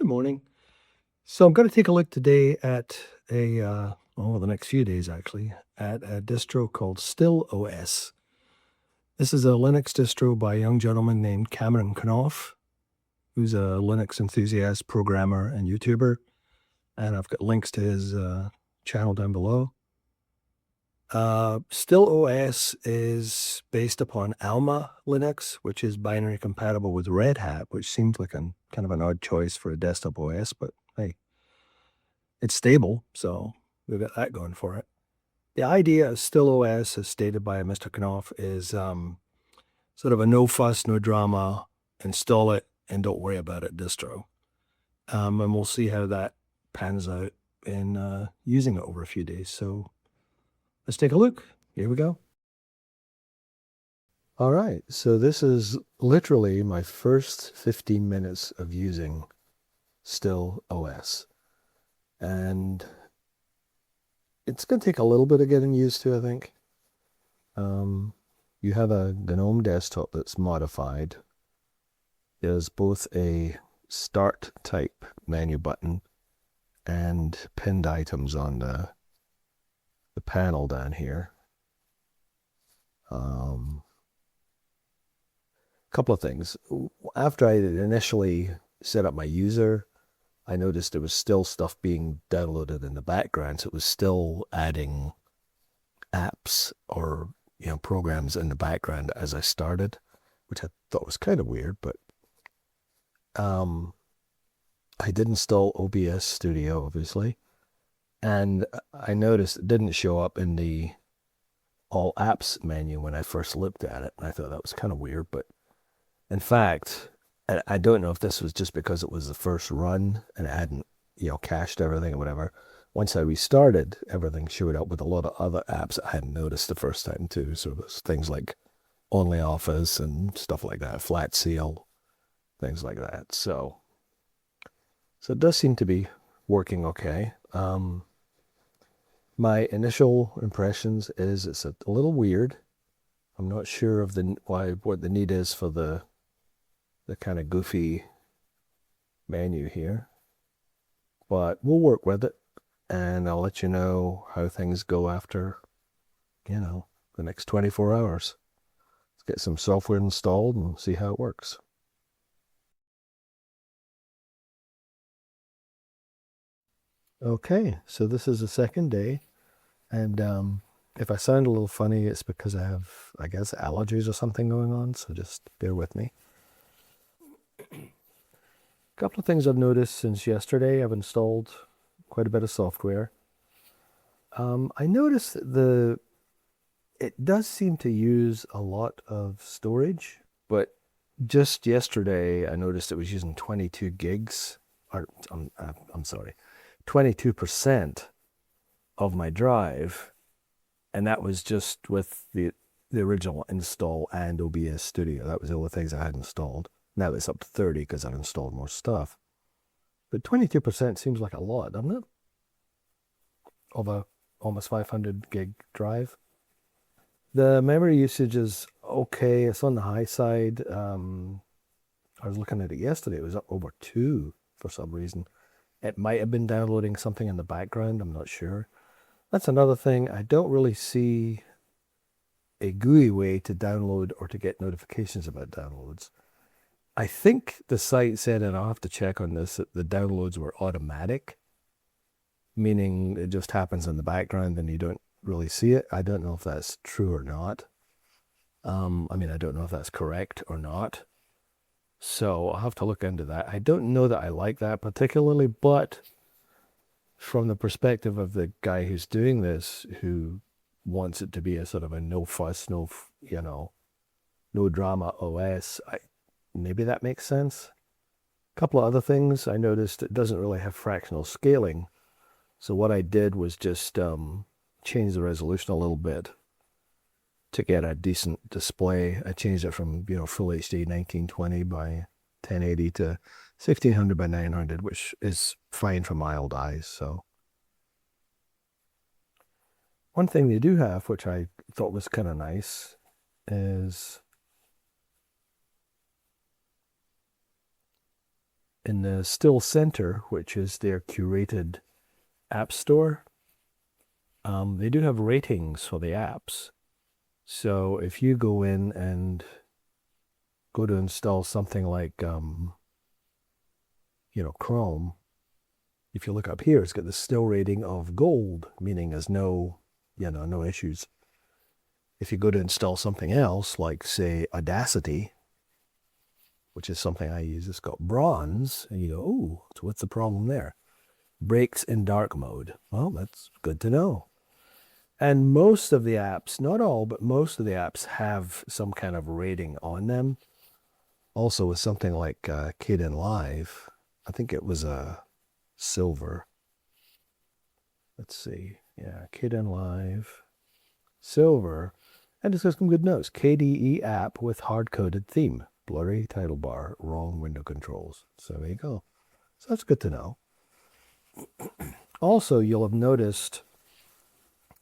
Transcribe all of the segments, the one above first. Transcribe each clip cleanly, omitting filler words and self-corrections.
Good morning. So I'm going to take a look today at the next few days actually, at a distro called Still OS. This is a Linux distro by a young gentleman named Cameron Knauff, who's a Linux enthusiast, programmer, and YouTuber. And I've got links to his channel down below. Still OS is based upon Alma Linux, which is binary compatible with Red Hat, which seems like kind of an odd choice for a desktop OS, but hey, it's stable, so we've got that going for it. The idea of Still OS, as stated by Mr. Knauff, is sort of a no fuss, no drama, install it and don't worry about it distro. And we'll see how that pans out in using it over a few days. So let's take a look. Here we go. All right, so this is literally my first 15 minutes of using Still OS. And it's going to take a little bit of getting used to, I think. You have a GNOME desktop that's modified. There's both a start type menu button and pinned items on the panel down here. Couple of things. After I initially set up my user, I noticed there was still stuff being downloaded in the background, so it was still adding apps or programs in the background as I started, which I thought was kind of weird, but I did install OBS Studio, obviously, and I noticed it didn't show up in the All Apps menu when I first looked at it, and I thought that was kind of weird, but in fact, I don't know if this was just because it was the first run and it hadn't, cached everything or whatever. Once I restarted, everything showed up with a lot of other apps I hadn't noticed the first time too. So there's things like OnlyOffice and stuff like that, Flat Seal, things like that. So it does seem to be working okay. My initial impressions is it's a little weird. I'm not sure of what the need is for the kind of goofy menu here, but we'll work with it, and I'll let you know how things go after, the next 24 hours. Let's get some software installed and see how it works. Okay, so this is the second day, and if I sound a little funny, it's because I have, I guess, allergies or something going on, so just bear with me. A couple of things I've noticed since yesterday. I've installed quite a bit of software. I noticed that it does seem to use a lot of storage, but just yesterday I noticed it was using 22 gigs, or I'm sorry, 22% of my drive, and that was just with the original install and OBS Studio. That was all the things I had installed. Now it's up to 30 because I've installed more stuff. But 22% seems like a lot, doesn't it? Of a almost 500 gig drive. The memory usage is okay. It's on the high side. I was looking at it yesterday. It was up over 2 for some reason. It might have been downloading something in the background. I'm not sure. That's another thing. I don't really see a GUI way to download or to get notifications about downloads. I think the site said, and I'll have to check on this, that the downloads were automatic, meaning it just happens in the background and you don't really see it. I don't know if that's true or not. I don't know if that's correct or not. So I'll have to look into that. I don't know that I like that particularly, but from the perspective of the guy who's doing this, who wants it to be a sort of a no fuss, no drama OS, maybe that makes sense. A couple of other things. I noticed it doesn't really have fractional scaling. So what I did was just change the resolution a little bit to get a decent display. I changed it from, full HD 1920 by 1080 to 1600 by 900, which is fine for my old eyes. So one thing they do have, which I thought was kind of nice, is in the Still Center, which is their curated app store, they do have ratings for the apps. So if you go in and go to install something like, Chrome, if you look up here, it's got the still rating of gold, meaning there's no issues. If you go to install something else, like say Audacity, which is something I use, it's got bronze, and you go, oh, so what's the problem there? Breaks in dark mode. Well, that's good to know. And most of the apps, not all, but most of the apps have some kind of rating on them. Also with something like Kdenlive, I think it was a silver. Let's see. Yeah, Kdenlive, silver. And it's got some good notes. KDE app with hard-coded theme. Blurry title bar, wrong window controls. So there you go. So that's good to know. Also, you'll have noticed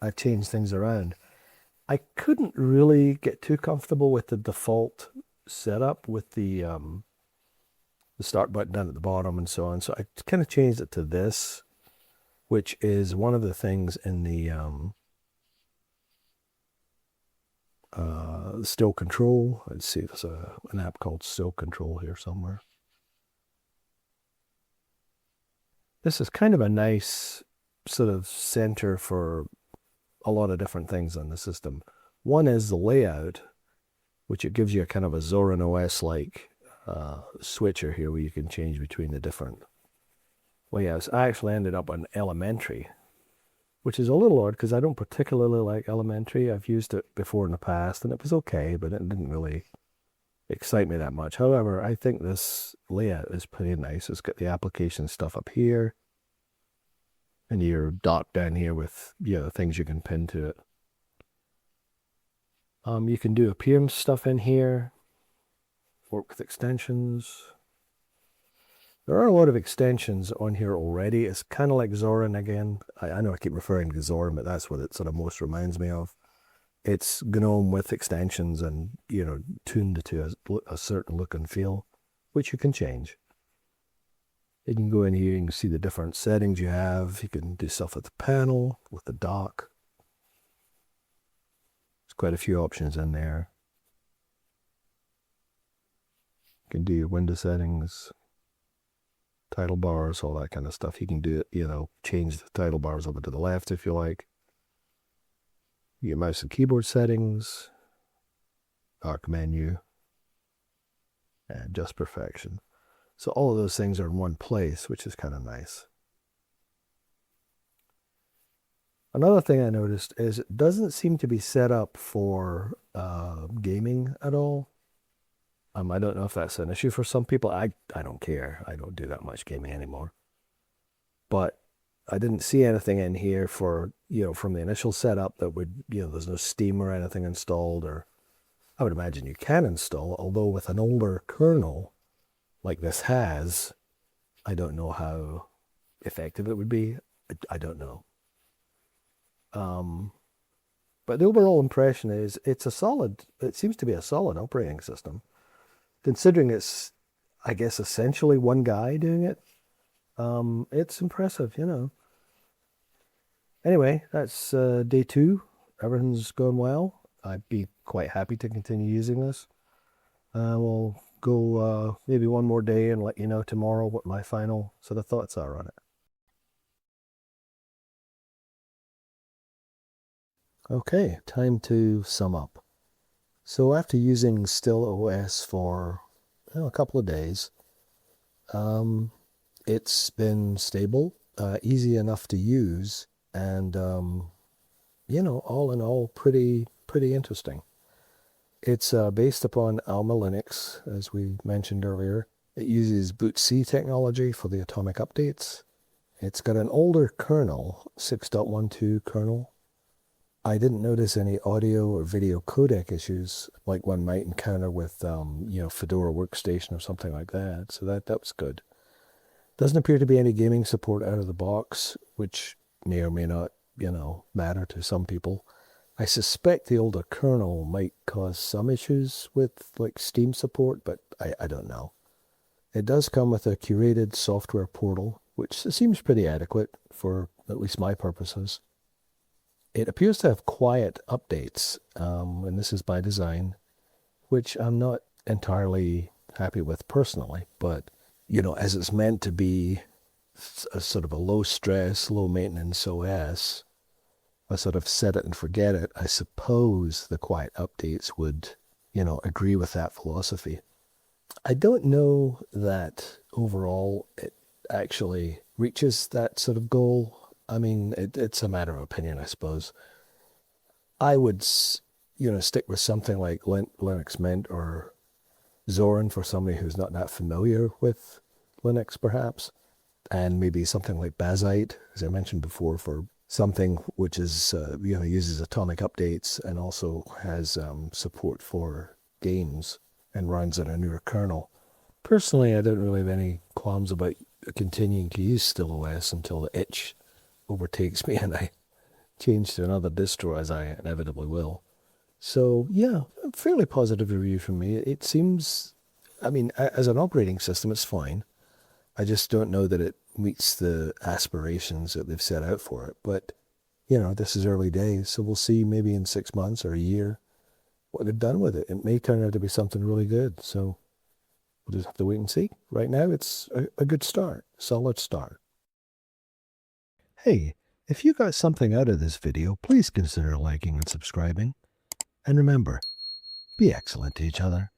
I've changed things around. I couldn't really get too comfortable with the default setup with the start button down at the bottom and so on. So I kind of changed it to this, which is one of the things in the Still Control. Let's see, there's an app called Still Control here somewhere. This is kind of a nice sort of center for a lot of different things on the system. One is the layout, which it gives you a kind of a Zorin OS-like switcher here where you can change between the different layouts. I actually ended up on Elementary, which is a little odd because I don't particularly like Elementary. I've used it before in the past and it was okay, but it didn't really excite me that much. However, I think this layout is pretty nice. It's got the application stuff up here and your dock down here with the things you can pin to it. You can do appearance stuff in here, work with extensions. There are a lot of extensions on here already. It's kind of like Zorin again. I know I keep referring to Zorin, but that's what it sort of most reminds me of. It's GNOME with extensions and, tuned to a certain look and feel, which you can change. You can go in here, you can see the different settings you have. You can do stuff with the panel, with the dock. There's quite a few options in there. You can do your window settings, title bars, all that kind of stuff. You can do it, change the title bars over to the left if you like. Your mouse and keyboard settings, arc menu, and just perfection. So all of those things are in one place, which is kind of nice. Another thing I noticed is it doesn't seem to be set up for gaming at all. I don't know if that's an issue for some people. I don't care. I don't do that much gaming anymore. But I didn't see anything in here for, from the initial setup that would, there's no Steam or anything installed, or I would imagine you can install, although with an older kernel like this has, I don't know how effective it would be. I don't know. But the overall impression is it seems to be a solid operating system. Considering it's, I guess, essentially one guy doing it, it's impressive, Anyway, that's day 2. Everything's going well. I'd be quite happy to continue using this. We'll go maybe one more day and let you know tomorrow what my final sort of thoughts are on it. Okay, time to sum up. So after using Still OS for a couple of days, it's been stable, easy enough to use, and all in all, pretty interesting. It's based upon Alma Linux, as we mentioned earlier. It uses bootc technology for the atomic updates. It's got an older kernel, 6.12 kernel. I didn't notice any audio or video codec issues like one might encounter with, Fedora Workstation or something like that. So that was good. Doesn't appear to be any gaming support out of the box, which may or may not, matter to some people. I suspect the older kernel might cause some issues with like Steam support, but I don't know. It does come with a curated software portal, which seems pretty adequate for at least my purposes. It appears to have quiet updates, and this is by design, which I'm not entirely happy with personally, but as it's meant to be a sort of a low stress, low maintenance OS, a sort of set it and forget it, I suppose the quiet updates would, agree with that philosophy. I don't know that overall it actually reaches that sort of goal. I mean, it's a matter of opinion, I suppose. I would, stick with something like Linux Mint or Zorin for somebody who's not that familiar with Linux, perhaps, and maybe something like Bazite, as I mentioned before, for something which is, uses atomic updates and also has support for games and runs on a newer kernel. Personally, I don't really have any qualms about continuing to use StillOS until the itch overtakes me and I change to another distro, as I inevitably will. So yeah, a fairly positive review from me. It seems, I mean, as an operating system, it's fine. I just don't know that it meets the aspirations that they've set out for it. But, this is early days, so we'll see maybe in 6 months or a year what they've done with it. It may turn out to be something really good. So we'll just have to wait and see. Right now, it's a good start, solid start. Hey, if you got something out of this video, please consider liking and subscribing. And remember, be excellent to each other.